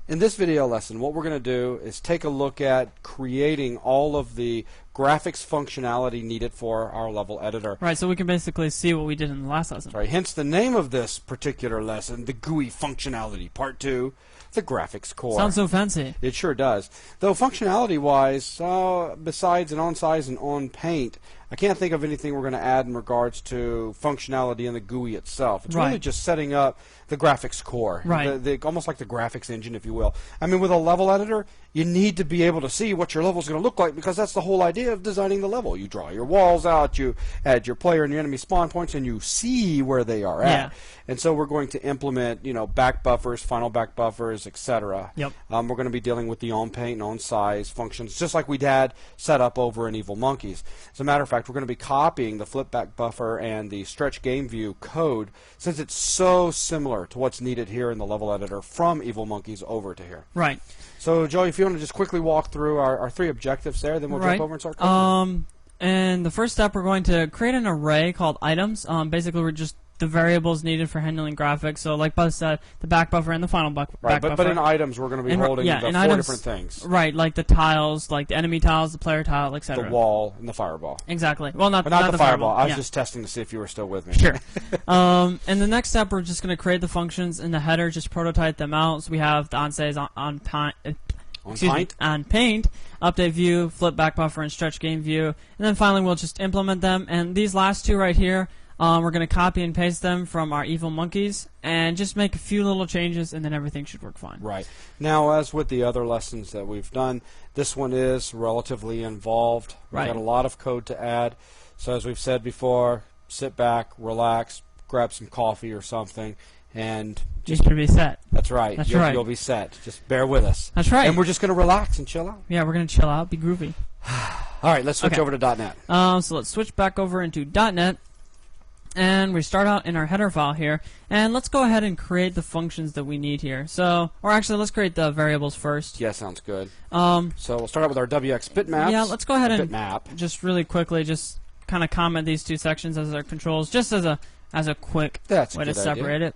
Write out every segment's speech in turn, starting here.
In this video lesson, what we're going to do is take a look at creating all of the graphics functionality needed for our level editor. Right, so we can basically see what we did in the last lesson. Right, hence the name of this particular lesson, the GUI functionality, part 2, the graphics core. Sounds so fancy. It sure does. Though functionality-wise, besides an OnSize and OnPaint, I can't think of anything we're going to add in regards to functionality in the GUI itself. It's really just setting up the graphics core, almost like the graphics engine, if you will. I mean, with a level editor, you need to be able to see what your level is going to look like, because that's the whole idea of designing the level. You draw your walls out, you add your player and your enemy spawn points, and you see where they are at. And so we're going to implement, back buffers, final back buffers, etc. Yep. We're going to be dealing with the OnPaint and OnSize functions, just like we had set up over in Evil Monkeys. As a matter of fact, we're going to be copying the flip back buffer and the stretch game view code, since it's so similar to what's needed here in the level editor from Evil Monkeys over to here. Right. So, Joey, if you want to just quickly walk through our 3 objectives there, then we'll jump over and start coding. And the first step, we're going to create an array called items. Basically, we're just the variables needed for handling graphics. So, like Buzz said, the back buffer and the final back buffer. But in items, we're going to be holding the 4 items, different things. Right, like the tiles, like the enemy tiles, the player tile, etc. The wall and the fireball. Exactly. Well, not the fireball. I was just testing to see if you were still with me. Sure. And the next step, we're just going to create the functions in the header, just prototype them out. So we have the OnSize, OnPaint, update view, flip back buffer, and stretch game view. And then finally, we'll just implement them. And these last 2 right here, we're going to copy and paste them from our Evil Monkeys and just make a few little changes, and then everything should work fine. Right. Now, as with the other lessons that we've done, this one is relatively involved. We've got a lot of code to add. So as we've said before, sit back, relax, grab some coffee or something, and just to be set. That's right. You'll be set. Just bear with us. That's right. And we're just going to relax and chill out. Yeah, we're going to chill out, be groovy. All right, let's switch over to .NET. So let's switch back over into .NET. And we start out in our header file here, and let's go ahead and create the functions that we need here. So, or actually, let's create the variables first. Yeah, sounds good. So we'll start out with our WX bitmaps. Yeah, let's go ahead and bitmap. Just really quickly, just kind of comment these 2 sections as our controls, just as a quick way to separate it.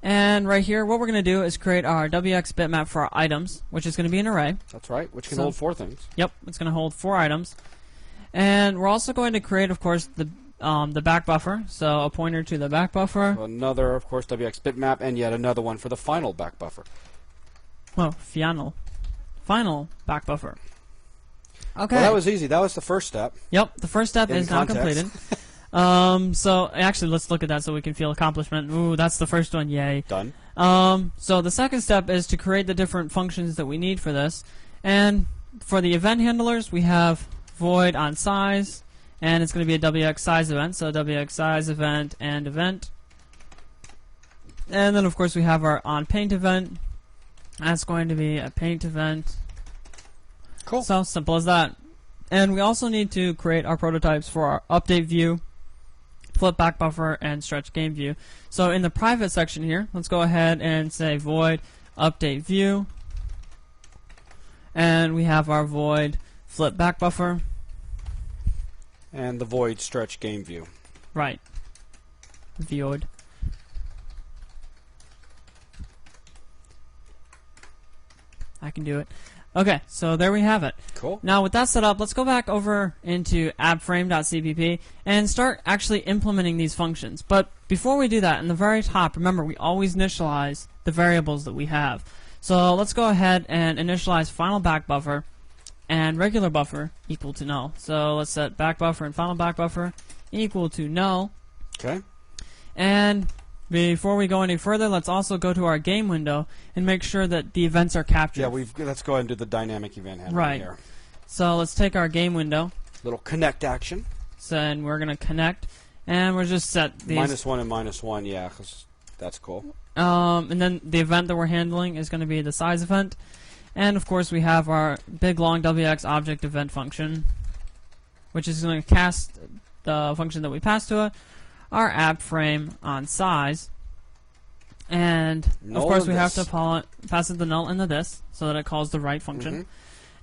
And right here, what we're going to do is create our WX bitmap for our items, which is going to be an array. That's right, which can hold 4 things. Yep, it's going to hold 4 items. And we're also going to create, of course, the back buffer, so a pointer to the back buffer. So another, of course, WX bitmap, and yet another one for the final back buffer. Well, final back buffer. Okay. Well, that was easy. That was the first step. Yep, the first step is now completed. So actually, let's look at that so we can feel accomplishment. Ooh, that's the first one. Yay. Done. So the second step is to create the different functions that we need for this. And for the event handlers, we have void OnSize. And it's going to be a WX size event, so WX size event and event. And then, of course, we have our OnPaint event. That's going to be a paint event. Cool. So simple as that. And we also need to create our prototypes for our update view, flip back buffer, and stretch game view. So in the private section here, let's go ahead and say void update view. And we have our void flip back buffer. And the void stretch game view. Right. Void. I can do it. Okay, so there we have it. Cool. Now with that set up, let's go back over into appframe.cpp and start actually implementing these functions. But before we do that, in the very top, remember we always initialize the variables that we have. So let's go ahead and initialize final back buffer and regular buffer equal to null. So let's set back buffer and final back buffer equal to null. Okay. And before we go any further, let's also go to our game window and make sure that the events are captured. Yeah, let's go ahead and do the dynamic event handling here. So let's take our game window. Little connect action. So, and we're going to connect. And we'll just set these. -1 and -1, yeah, because that's cool. And then the event that we're handling is going to be the size event. And of course we have our big long WX object event function, which is going to cast the function that we pass to it, our app frame OnSize. And of course we have to pass it the null into this so that it calls the right function.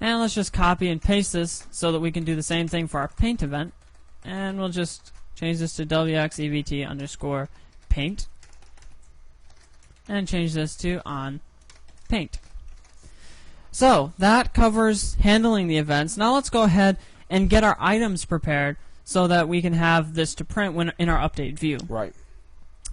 And let's just copy and paste this so that we can do the same thing for our paint event. And we'll just change this to WX_EVT_paint. And change this to OnPaint. So that covers handling the events. Now let's go ahead and get our items prepared so that we can have this to print when in our update view. Right.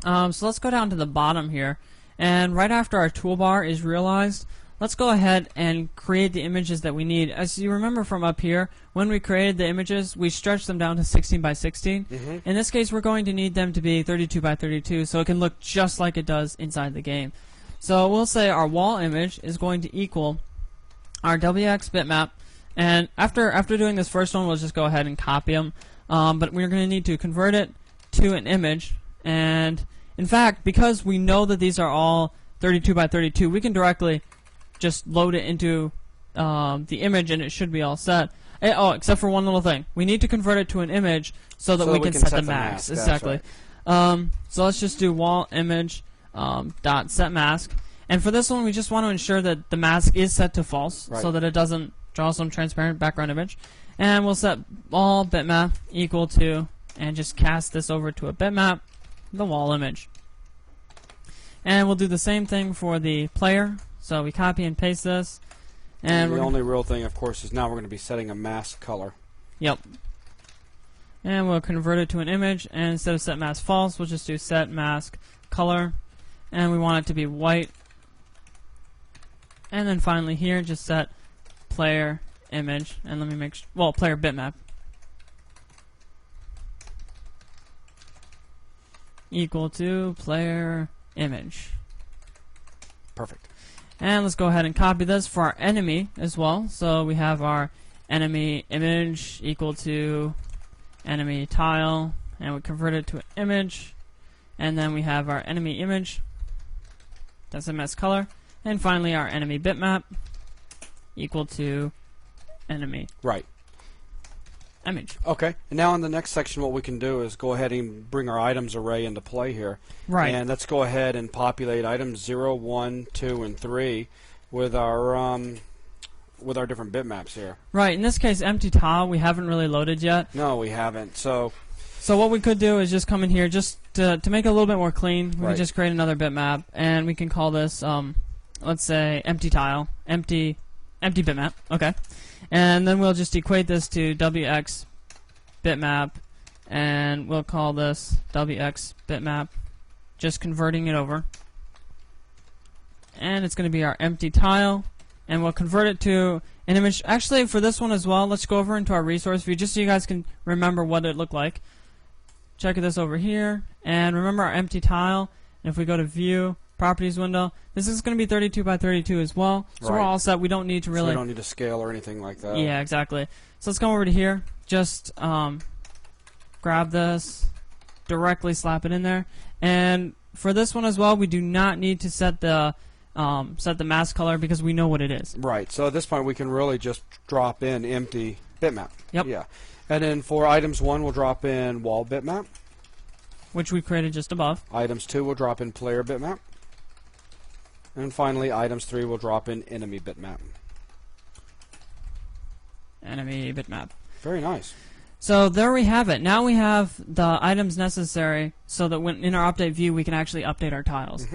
So let's go down to the bottom here, and right after our toolbar is realized, let's go ahead and create the images that we need. As you remember from up here, when we created the images, we stretched them down to 16 by 16. In this case, we're going to need them to be 32 by 32, so it can look just like it does inside the game. So we'll say our wall image is going to equal our WX bitmap, and after doing this first one, we'll just go ahead and copy them. But we're going to need to convert it to an image, and in fact, because we know that these are all 32 by 32, we can directly just load it into the image, and it should be all set. Oh, except for one little thing. We need to convert it to an image so that we can set the mask. Exactly. Right. So let's just do wall image dot set mask. And for this one, we just want to ensure that the mask is set to false, so that it doesn't draw some transparent background image. And we'll set all bitmap equal to, and just cast this over to a bitmap, the wall image. And we'll do the same thing for the player. So we copy and paste this. And the only real thing, of course, is now we're going to be setting a mask color. Yep. And we'll convert it to an image, and instead of set mask false, we'll just do set mask color. And we want it to be white. And then finally here, just set player image, and let me make sure, well, player bitmap equal to player image. Perfect. And let's go ahead and copy this for our enemy as well. So we have our enemy image equal to enemy tile, and we convert it to an image. And then we have our enemy image, that's MS color. And finally our enemy bitmap equal to enemy image. Okay. And now in the next section, what we can do is go ahead and bring our items array into play here. Right. And let's go ahead and populate items 0, 1, 2, and 3 with our different bitmaps here. Right. In this case, empty tile we haven't really loaded yet. No, we haven't. So what we could do is just come in here just to make it a little bit more clean. We can just create another bitmap, and we can call this let's say empty tile, empty bitmap. Okay. And then we'll just equate this to WX bitmap, and we'll call this WX bitmap, just converting it over. And it's going to be our empty tile, and we'll convert it to an image. Actually, for this one as well, let's go over into our resource view just so you guys can remember what it looked like. Check this over here, and remember our empty tile. And if we go to view, properties window, this is going to be 32 by 32 as well. So we're all set. We don't need to really... So we don't need to scale or anything like that. Yeah, exactly. So let's come over to here. Just grab this, directly slap it in there. And for this one as well, we do not need to set the mask color because we know what it is. Right. So at this point, we can really just drop in empty bitmap. Yep. Yeah. And then for items 1, we'll drop in wall bitmap, which we created just above. Items 2 will drop in player bitmap. And finally, items 3 will drop in enemy bitmap. Enemy bitmap. Very nice. So there we have it. Now we have the items necessary so that when in our update view we can actually update our tiles.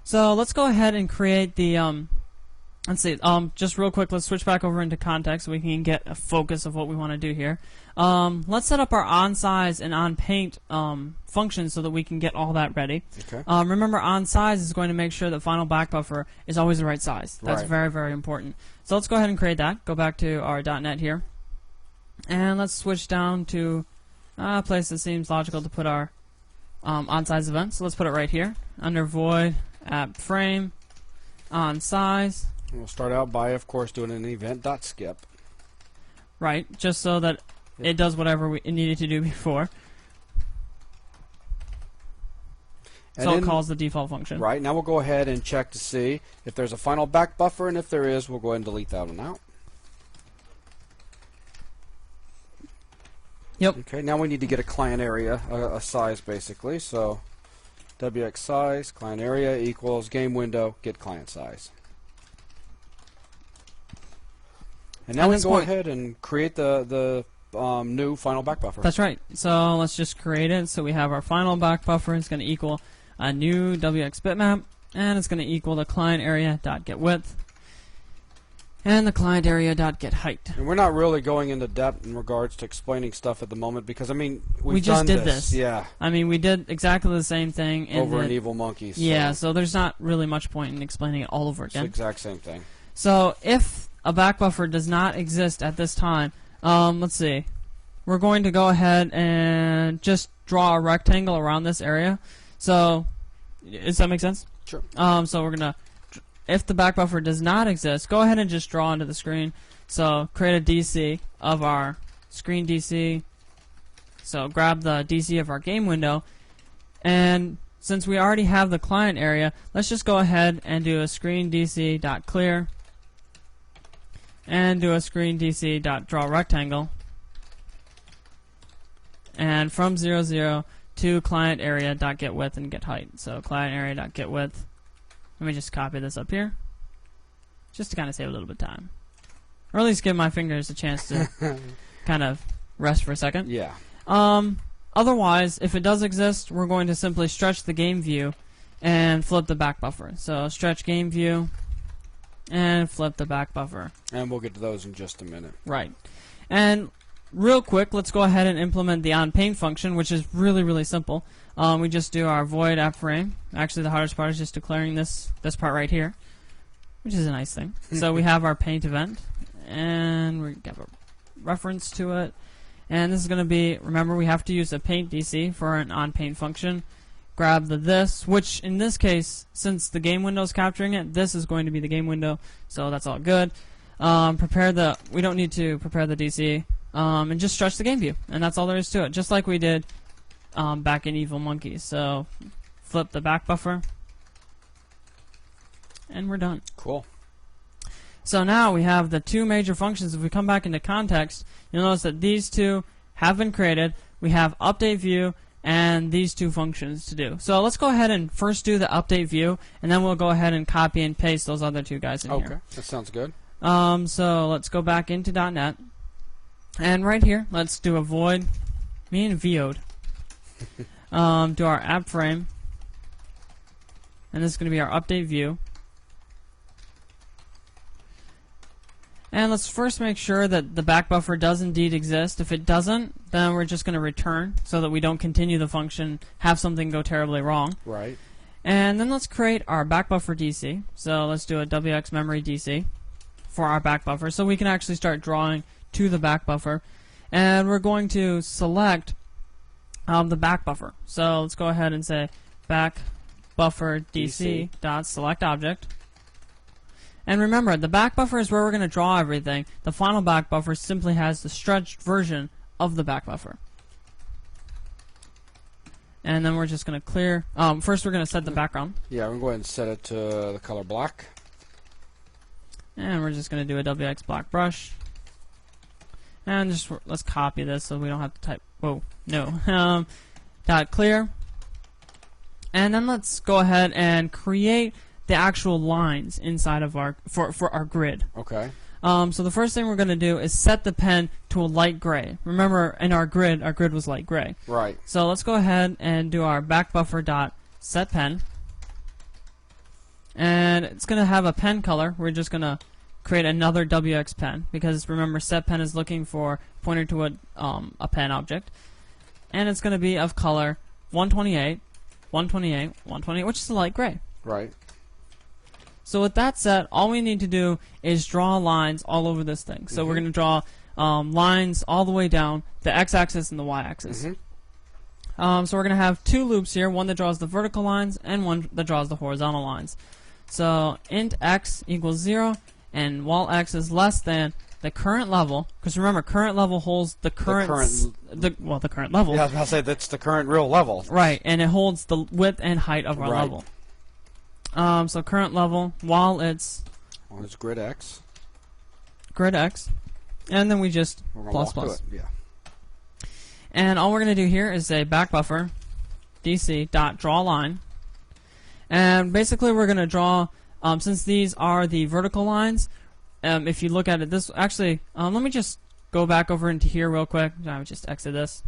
So let's go ahead and create the let's see, just real quick, let's switch back over into context so we can get a focus of what we want to do here. Let's set up our OnSize and OnPaint functions so that we can get all that ready. Okay. Remember, OnSize is going to make sure that final back buffer is always the right size. That's very, very important. So let's go ahead and create that. Go back to our .NET here. And let's switch down to a place that seems logical to put our OnSize event. So let's put it right here under void app frame OnSize. We'll start out by, of course, doing an event.skip. Right, just so that it does whatever it needed to do before. And so it calls the default function. Right, now we'll go ahead and check to see if there's a final back buffer, and if there is, we'll go ahead and delete that one out. Yep. Okay, now we need to get a client area, a size basically. So WX size, client area equals game window, get client size. And now we can go ahead and create the new final back buffer. That's right. So let's just create it. So we have our final back buffer. It's going to equal a new WX bitmap, and it's going to equal the client area dot get width. and the client area.getHeight. And we're not really going into depth in regards to explaining stuff at the moment because, I mean, we just did this. Yeah. I mean, we did exactly the same thing. Over in Evil Monkeys. Yeah, so there's not really much point in explaining it all over again. It's the exact same thing. So if a back buffer does not exist at this time, let's see. We're going to go ahead and just draw a rectangle around this area. So, does that make sense? Sure. So we're going to, if the back buffer does not exist, go ahead and just draw onto the screen. So create a DC of our screen DC. So grab the DC of our game window. And since we already have the client area, let's just go ahead and do a screen DC.clear. And do a screen DC.draw rectangle. And from 0, 0 to client area.getWidth and getHeight. So client area.getWidth. Let me just copy this up here, just to kind of save a little bit of time, or at least give my fingers a chance to kind of rest for a second. Yeah. Otherwise, if it does exist, we're going to simply stretch the game view and flip the back buffer. So stretch game view and flip the back buffer. And we'll get to those in just a minute. Right. And real quick, let's go ahead and implement the OnPaint function, which is really, really simple. We just do our void appFrame. Actually, the hardest part is just declaring this part right here, which is a nice thing. So we have our paint event, and we have a reference to it. And this is going to be, remember, we have to use a paint DC for an OnPaint function. Grab the this, which in this case, since the game window is capturing it, this is going to be the game window, so that's all good. We don't need to prepare the DC, and just stretch the game view, and that's all there is to it, just like we did back in Evil Monkeys. So flip the back buffer, and we're done. Cool. So now we have the two major functions. If we come back into context, you'll notice that these two have been created. We have update view and these two functions to do. So let's go ahead and first do the update view, and then we'll go ahead and copy and paste those other two guys in here. Okay, that sounds good. So let's go back into .NET, and right here, let's do a void, void. Do our appFrame, and this is going to be our update view. And let's first make sure that the back buffer does indeed exist. If it doesn't, then we're just going to return so that we don't continue the function, have something go terribly wrong. Right. And then let's create our back buffer DC. So let's do a WX memory DC for our back buffer so we can actually start drawing to the back buffer. And we're going to select the back buffer. So let's go ahead and say back buffer DC dot select object. And remember, the back buffer is where we're going to draw everything. The final back buffer simply has the stretched version of the back buffer. And then we're just going to clear. First, we're going to set the background. Yeah, we're going to go ahead and set it to the color black. And we're just going to do a WX black brush. And just let's copy this so we don't have to type. Whoa, no. Dot clear. And then let's go ahead and create the actual lines inside of our for our grid. Okay. So the first thing we're going to do is set the pen to a light gray. Remember, in our grid was light gray. Right. So let's go ahead and do our back buffer dot set pen, and it's going to have a pen color. We're just going to create another WX pen because remember, set pen is looking for pointer to a pen object, and it's going to be of color 128, 128, 128, which is a light gray. Right. So with that set, all we need to do is draw lines all over this thing. So we're going to draw lines all the way down the x-axis and the y-axis. So we're going to have two loops here, one that draws the vertical lines and one that draws the horizontal lines. So int x equals 0, and while x is less than the current level, because remember, current level holds the current level. Yeah, I was going to say that's the current real level. Right, and it holds the width and height of our level. So current level, while it's grid X, and then we just plus. Yeah. And all we're going to do here is say back buffer DC dot draw line, and basically we're going to draw. Since these are the vertical lines, if you look at it, let me just go back over into here real quick. I would just exit this,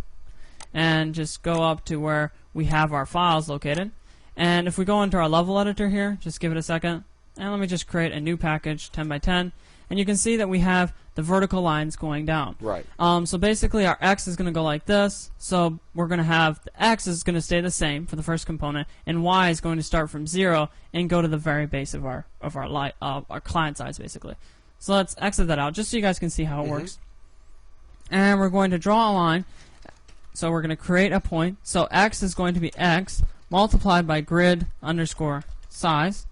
and just go up to where we have our files located. And if we go into our level editor here, just give it a second, and let me just create a new package, 10 by 10, and you can see that we have the vertical lines going down. Right. So basically our x is going to go like this, so we're going to have the x is going to stay the same for the first component, and y is going to start from 0 and go to the very base of our client size, basically. So let's exit that out, just so you guys can see how it works. And we're going to draw a line. So we're going to create a point. So x is going to be x multiplied by grid underscore size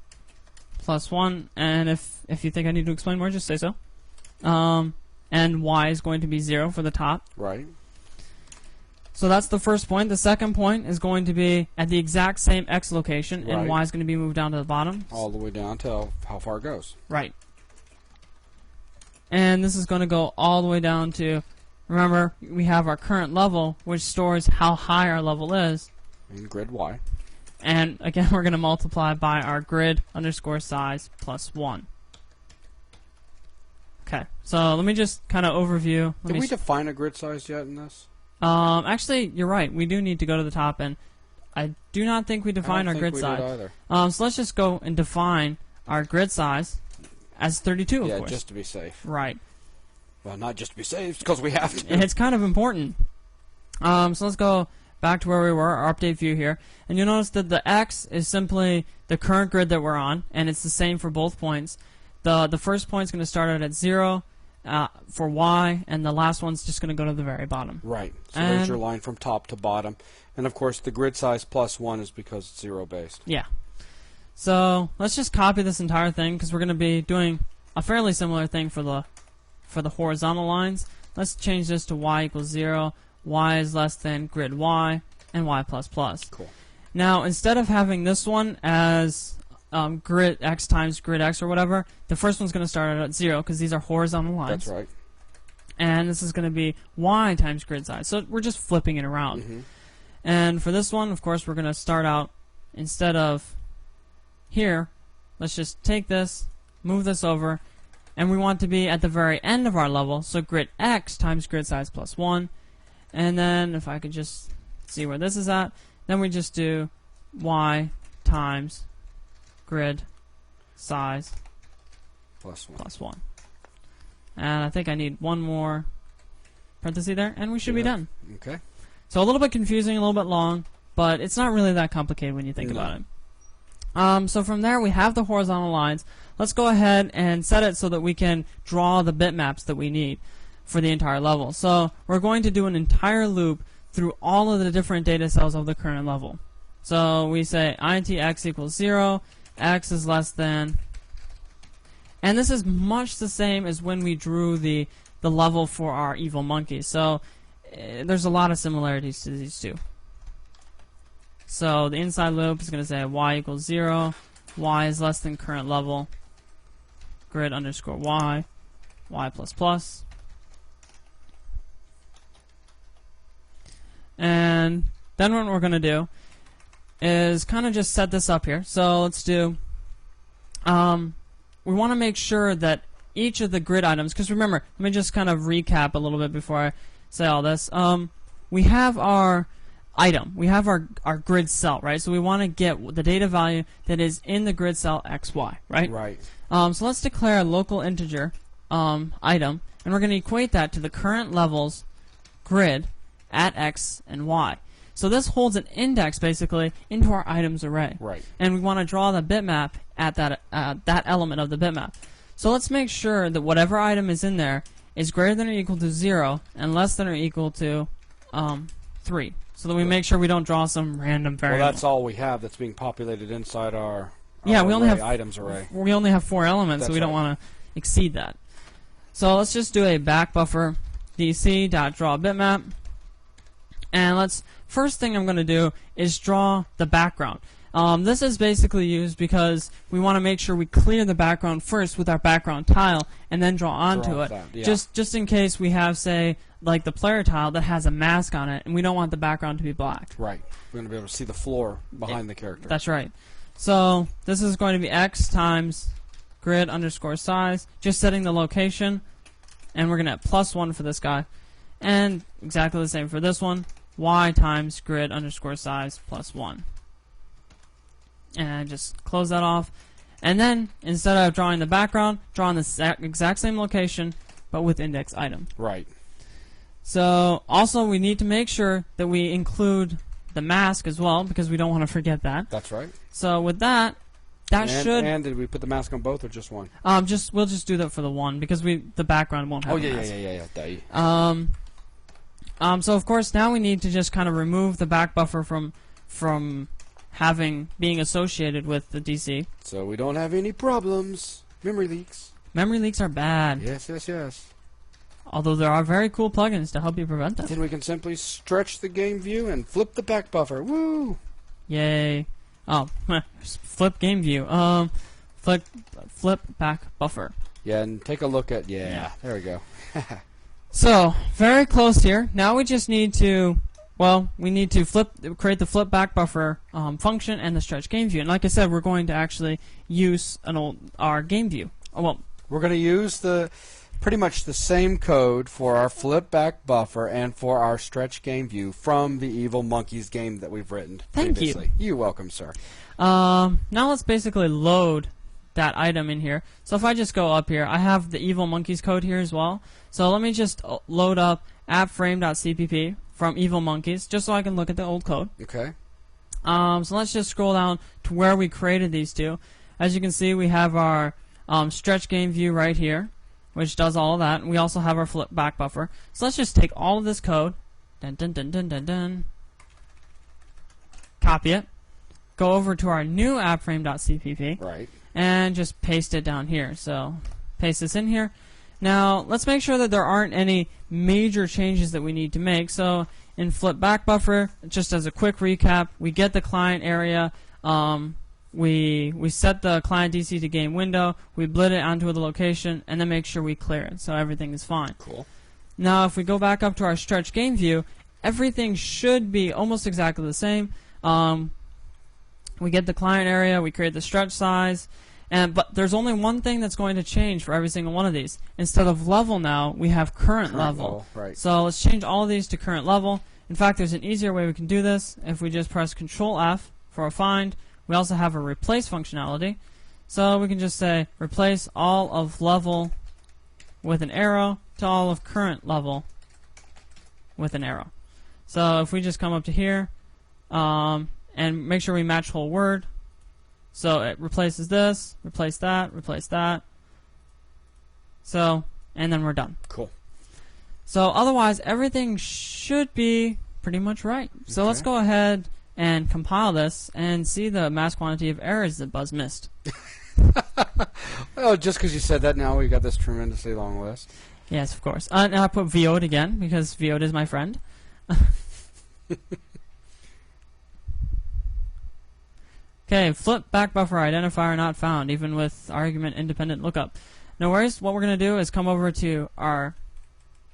plus 1. And if you think I need to explain more, just say so. And y is going to be 0 for the top. Right. So that's the first point. The second point is going to be at the exact same x location, Right. and y is going to be moved down to the bottom. All the way down to how far it goes. Right. And this is going to go all the way down to, remember, we have our current level, which stores how high our level is. In grid y. And again, we're going to multiply by our grid underscore size plus 1. Okay, so let me just kind of overview. Did we define a grid size yet in this? Actually, you're right. We do need to go to the top, and I do not think we defined our grid size. Did either. So let's just go and define our grid size as 32, of course. Yeah, just to be safe. Right. Well, not just to be safe, because we have to. And it's kind of important. So let's go back to where we were, our update view here. And you'll notice that the x is simply the current grid that we're on, and it's the same for both points. The first point is going to start out at 0 for y, and the last one's just going to go to the very bottom. Right. So there's your line from top to bottom. And of course, the grid size plus 1 is because it's 0 based. Yeah. So let's just copy this entire thing, because we're going to be doing a fairly similar thing for the horizontal lines. Let's change this to y equals 0, y is less than grid y, and y plus plus. Cool. Now, instead of having this one as grid x times grid x or whatever, the first one's going to start out at 0, because these are horizontal lines. That's right. And this is going to be y times grid size. So we're just flipping it around. And for this one, of course, we're going to start out, instead of here, let's just take this, move this over, and we want to be at the very end of our level, so grid x times grid size plus 1. And then, if I could just see where this is at, then we just do y times grid size plus 1. Plus 1. And I think I need one more parenthesis there, and we should be done. Okay. So a little bit confusing, a little bit long, but it's not really that complicated when you think about it. So from there, we have the horizontal lines. Let's go ahead and set it so that we can draw the bitmaps that we need for the entire level. So we're going to do an entire loop through all of the different data cells of the current level. So we say int x equals 0, x is less than, and this is much the same as when we drew the level for our evil monkey. So there's a lot of similarities to these two. So the inside loop is going to say y equals 0, y is less than current level, grid underscore y, y plus plus. And then what we're going to do is kind of just set this up here. So let's do, we want to make sure that each of the grid items, because remember, let me just kind of recap a little bit before I say all this. We have our item, we have our grid cell, right? So we want to get the data value that is in the grid cell xy, right? Right. So let's declare a local integer item, and we're going to equate that to the current level's grid at x and y. So this holds an index, basically, into our items array. Right. And we want to draw the bitmap at that element of the bitmap. So let's make sure that whatever item is in there is greater than or equal to 0 and less than or equal to 3. So that we make sure we don't draw some random variable. Well, that's all we have that's being populated inside our we only have items array. We only have 4 elements, so we don't want to exceed that. So let's just do a back buffer dc.draw bitmap. And first thing I'm going to do is draw the background. This is basically used because we want to make sure we clear the background first with our background tile and then draw onto it. Yeah. Just in case we have, say, like the player tile that has a mask on it and we don't want the background to be black. Right. We're going to be able to see the floor behind the character. That's right. So this is going to be x times grid underscore size, just setting the location, and we're going to have plus 1 for this guy. And exactly the same for this one. Y times grid underscore size plus 1. And just close that off. And then, instead of drawing the background, draw on the exact same location, but with index item. Right. So, also we need to make sure that we include the mask as well, because we don't want to forget that. That's right. So with that, And did we put the mask on both or just one? we'll just do that for the one, because the background won't have a mask. Yeah. So of course now we need to just kind of remove the back buffer from being associated with the DC. So we don't have any problems. Memory leaks. Memory leaks are bad. Yes. Although there are very cool plugins to help you prevent them. Then we can simply stretch the game view and flip the back buffer. Woo! Yay. Oh, flip game view. Flip back buffer. Yeah, and take a look at, there we go. So, very close here. Now we just need to, create the flip back buffer function and the stretch game view. And like I said, we're going to actually use our game view. We're going to use pretty much the same code for our flip back buffer and for our stretch game view from the Evil Monkeys game that we've written previously. Thank you. You're welcome, sir. Now let's basically load that item in here. So if I just go up here, I have the Evil Monkeys code here as well. So let me just load up appframe.cpp from Evil Monkeys, just so I can look at the old code. Okay. So let's just scroll down to where we created these two. As you can see, we have our stretch game view right here, which does all of that. And we also have our flip back buffer. So let's just take all of this code, copy it, go over to our new appframe.cpp, right, and just paste it down here. So paste this in here. Now let's make sure that there aren't any major changes that we need to make. So in flip back buffer, just as a quick recap, we get the client area. We set the client DC to game window, we blit it onto the location, and then make sure we clear it, so everything is fine. Cool. Now, if we go back up to our stretch game view, everything should be almost exactly the same. We get the client area, we create the stretch size, but there's only one thing that's going to change for every single one of these. Instead of level now, we have current level. Right. So let's change all of these to current level. In fact, there's an easier way we can do this. If we just press Control F for a find, we also have a replace functionality. So we can just say replace all of level with an arrow to all of current level with an arrow. So if we just come up to here and make sure we match whole word. So it replaces this, replace that, replace that. So, and then we're done. Cool. So otherwise, everything should be pretty much right. So let's go ahead and compile this and see the mass quantity of errors that Buzz missed. Well, just because you said that, now we got this tremendously long list. Yes, of course. And I put VO'd again because VO'd is my friend. Okay, flip back buffer identifier not found, even with argument independent lookup. No worries. What we're going to do is come over to our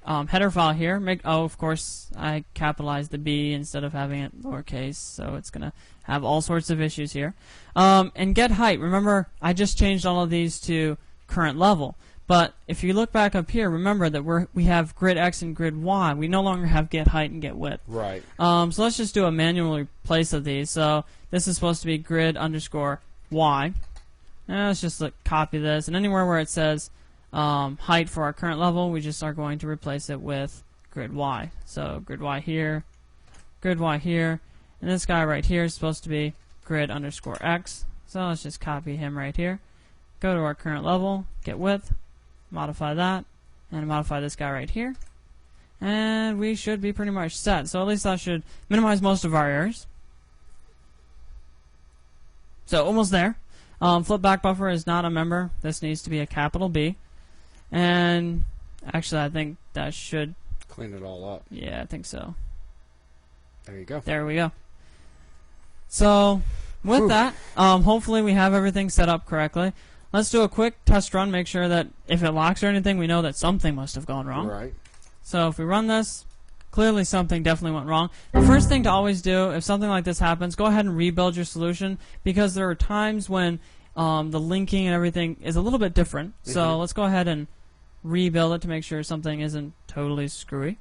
header file here. Of course, I capitalized the B instead of having it lowercase, so it's going to have all sorts of issues here. And get height. Remember, I just changed all of these to current level. But if you look back up here, remember that we have grid X and grid Y. We no longer have get height and get width. Right. So let's just do a manual replace of these. So this is supposed to be grid underscore Y. And let's just copy this. And anywhere where it says height for our current level, we just are going to replace it with grid Y. So grid Y here, and this guy right here is supposed to be grid underscore X. So let's just copy him right here. Go to our current level, get width, modify that, and modify this guy right here. And we should be pretty much set. So at least that should minimize most of our errors. So almost there. Flip back buffer is not a member. This needs to be a capital B. And actually, I think that should clean it all up. Yeah, I think so. There you go. There we go. So with that, hopefully we have everything set up correctly. Let's do a quick test run, make sure that if it locks or anything, we know that something must have gone wrong. Right. So if we run this, clearly something definitely went wrong. The first thing to always do, if something like this happens, go ahead and rebuild your solution, because there are times when the linking and everything is a little bit different. So let's go ahead and rebuild it to make sure something isn't totally screwy.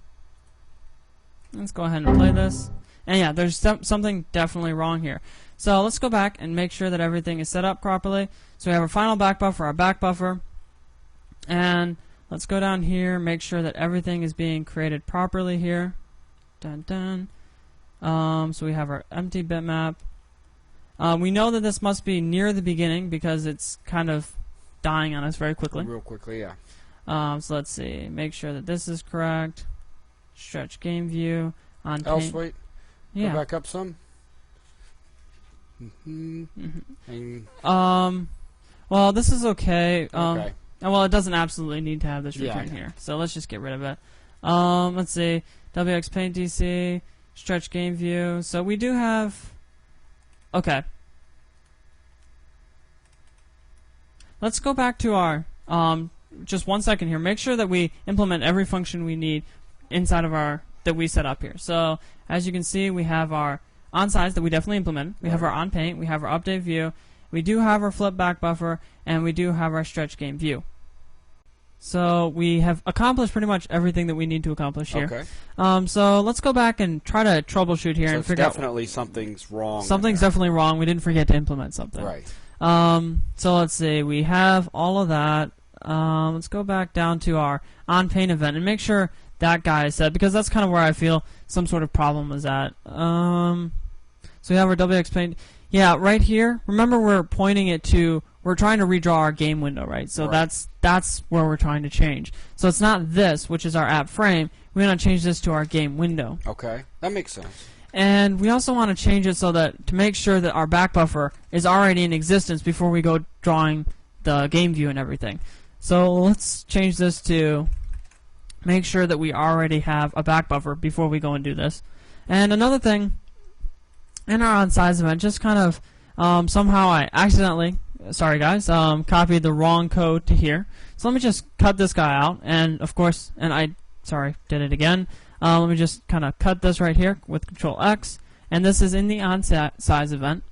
Let's go ahead and play this. And yeah, there's something definitely wrong here. So let's go back and make sure that everything is set up properly. So we have our final back buffer, our back buffer, and let's go down here, make sure that everything is being created properly here. Dun dun. So we have our empty bitmap. We know that this must be near the beginning because it's kind of dying on us very quickly. Real quickly, yeah. So let's see. Make sure that this is correct. Stretch game view. OnPaint. Wait. Yeah. Go back up some. Well, this is okay. Okay. Well, it doesn't absolutely need to have this return here. So let's just get rid of it. Let's see. WX Paint DC. Stretch game view. So we do have... Okay. Let's go back to our... just 1 second here. Make sure that we implement every function we need inside of our... that we set up here. So, as you can see, we have our OnSize that we definitely implemented. We have our OnPaint. We have our update view. We do have our flip back buffer. And we do have our stretch game view. So we have accomplished pretty much everything that we need to accomplish here. Okay. So let's go back and try to troubleshoot here and figure out. Definitely something's wrong. Something's definitely wrong. We didn't forget to implement something. Right. So let's see. We have all of that. Let's go back down to our OnPaint event and make sure that guy is set, because that's kind of where I feel some sort of problem is at. So we have our WX Paint. Yeah, right here. Remember, we're pointing it to. We're trying to redraw our game window, right? So that's where we're trying to change. So it's not this, which is our app frame. We want to change this to our game window. Okay, that makes sense. And we also want to change it so that to make sure that our back buffer is already in existence before we go drawing the game view and everything. So let's change this to make sure that we already have a back buffer before we go and do this. And another thing, in our OnSize event, just kind of somehow I accidentally, sorry guys, copied the wrong code to here. So let me just cut this guy out, and of course, and I, sorry, did it again. Let me just kind of cut this right here with Control X, and this is in the OnSize event.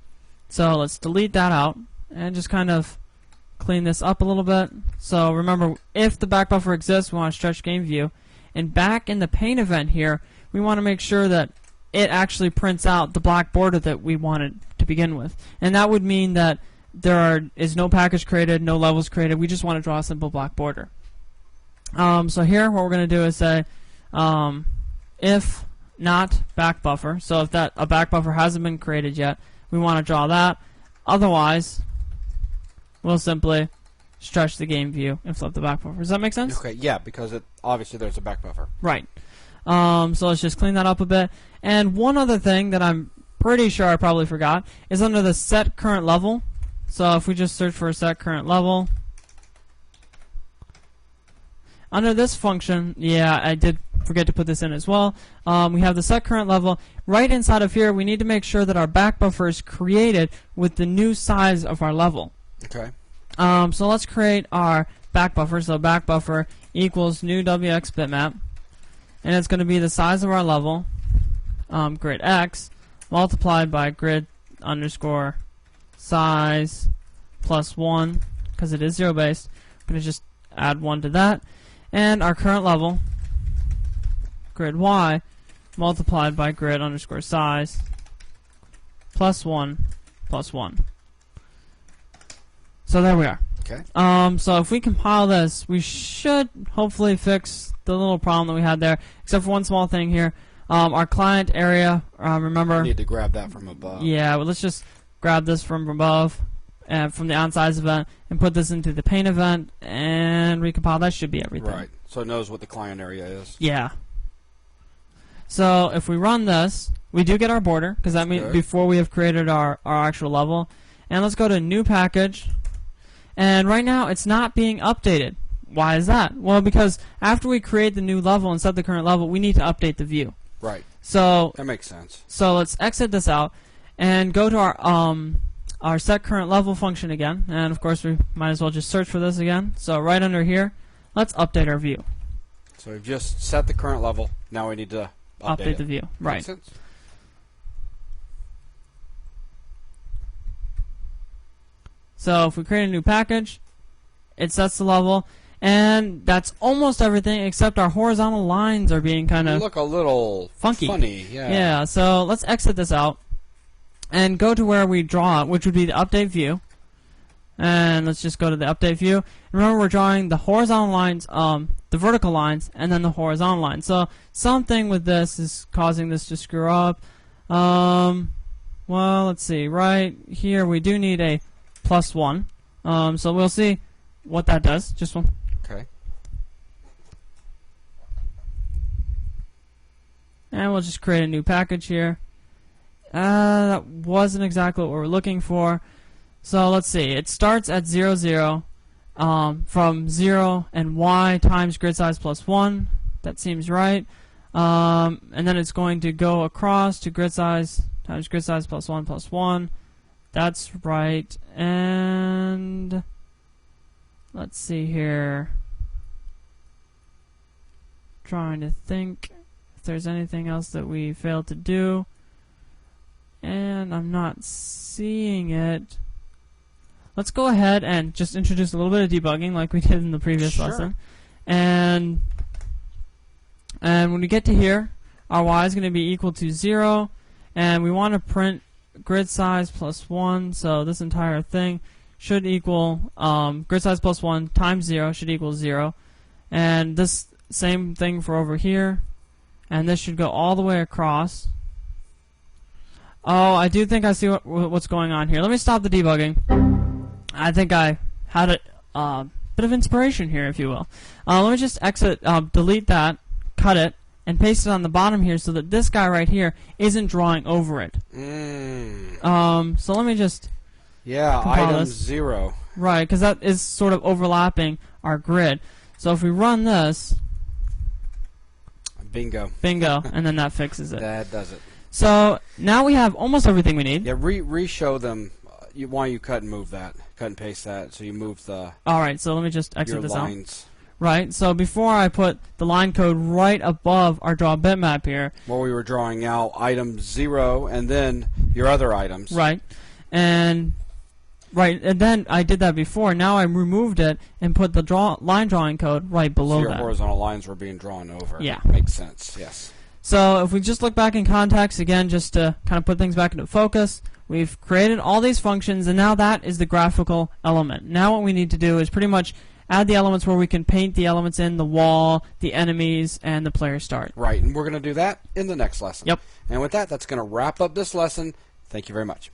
So let's delete that out and just kind of clean this up a little bit. So remember, if the back buffer exists, we want to stretch game view, and back in the paint event here, we want to make sure that it actually prints out the black border that we wanted to begin with, and that would mean that there is no package created, no levels created. We just want to draw a simple black border. So here, what we're going to do is say, if not back buffer. So if a back buffer hasn't been created yet, we want to draw that. Otherwise, we'll simply stretch the game view and flip the back buffer. Does that make sense? Okay, yeah, because obviously there's a back buffer. Right. So let's just clean that up a bit. And one other thing that I'm pretty sure I probably forgot is under the set current level. So if we just search for set current level, under this function, yeah, I did forget to put this in as well. We have the set current level. Right inside of here, we need to make sure that our back buffer is created with the new size of our level. Okay. So let's create our back buffer. So back buffer equals new WX bitmap, and it's going to be the size of our level, grid X, multiplied by grid underscore size plus 1, because it is 0 based. I'm going to just add 1 to that, and our current level, grid Y, multiplied by grid underscore size plus 1 plus 1. So there we are. Okay. So if we compile this, we should hopefully fix the little problem that we had there, except for one small thing here. Our client area, remember... I need to grab that from above. Yeah, well, let's just grab this from above, and from the OnSize event, and put this into the paint event, and recompile. That should be everything. Right. So it knows what the client area is. Yeah. So if we run this, we do get our border, because that means before we have created our actual level. And let's go to New Package. And right now, it's not being updated. Why is that? Well, because after we create the new level and set the current level, we need to update the view. Right. So that makes sense. So let's exit this out and go to our set current level function again. And of course, we might as well just search for this again. So right under here, let's update our view. So we've just set the current level. Now we need to update the view. Right. Makes sense. So if we create a new package, it sets the level, and that's almost everything except our horizontal lines are being kind of look a little funky. Funny, yeah. Yeah. So let's exit this out, and go to where we draw, which would be the update view. And let's just go to the update view. And remember, we're drawing the horizontal lines, the vertical lines, and then the horizontal lines. So something with this is causing this to screw up. Well, let's see. Right here, we do need a +1. So we'll see what that does. Just one. Okay. And we'll just create a new package here. That wasn't exactly what we're looking for. So let's see. It starts at 0, 0, from 0 and y times grid size +1. That seems right. And then it's going to go across to grid size times grid size +1 +1. That's right. And let's see here. Trying to think if there's anything else that we failed to do. And I'm not seeing it. Let's go ahead and just introduce a little bit of debugging like we did in the previous lesson. And when we get to here, our y is going to be equal to 0. And we want to print grid size +1. So this entire thing should equal grid size +1 times 0 should equal 0. And this same thing for over here. And this should go all the way across. Oh, I do think I see what's going on here. Let me stop the debugging. I think I had a bit of inspiration here, if you will. Let me just exit, delete that, cut it, and paste it on the bottom here so that this guy right here isn't drawing over it. So let me just item 0. Right, because that is sort of overlapping our grid. So if we run this, bingo, and then that fixes it. That does it. So now we have almost everything we need. Yeah, re-show them why you cut and move that, cut and paste that. So you move the. All right, so let me just exit this lines. Out. Right, so before I put the line code right above our draw bitmap here. Well, we were drawing out item 0 and then your other items. Right, and then I did that before. Now I removed it and put the line drawing code right below so your that. Horizontal lines were being drawn over. Yeah, makes sense. Yes. So if we just look back in context again, just to kind of put things back into focus, we've created all these functions, and now that is the graphical element. Now what we need to do is pretty much add the elements where we can paint the elements in, the wall, the enemies, and the player start. Right, and we're going to do that in the next lesson. Yep. And with that, that's going to wrap up this lesson. Thank you very much.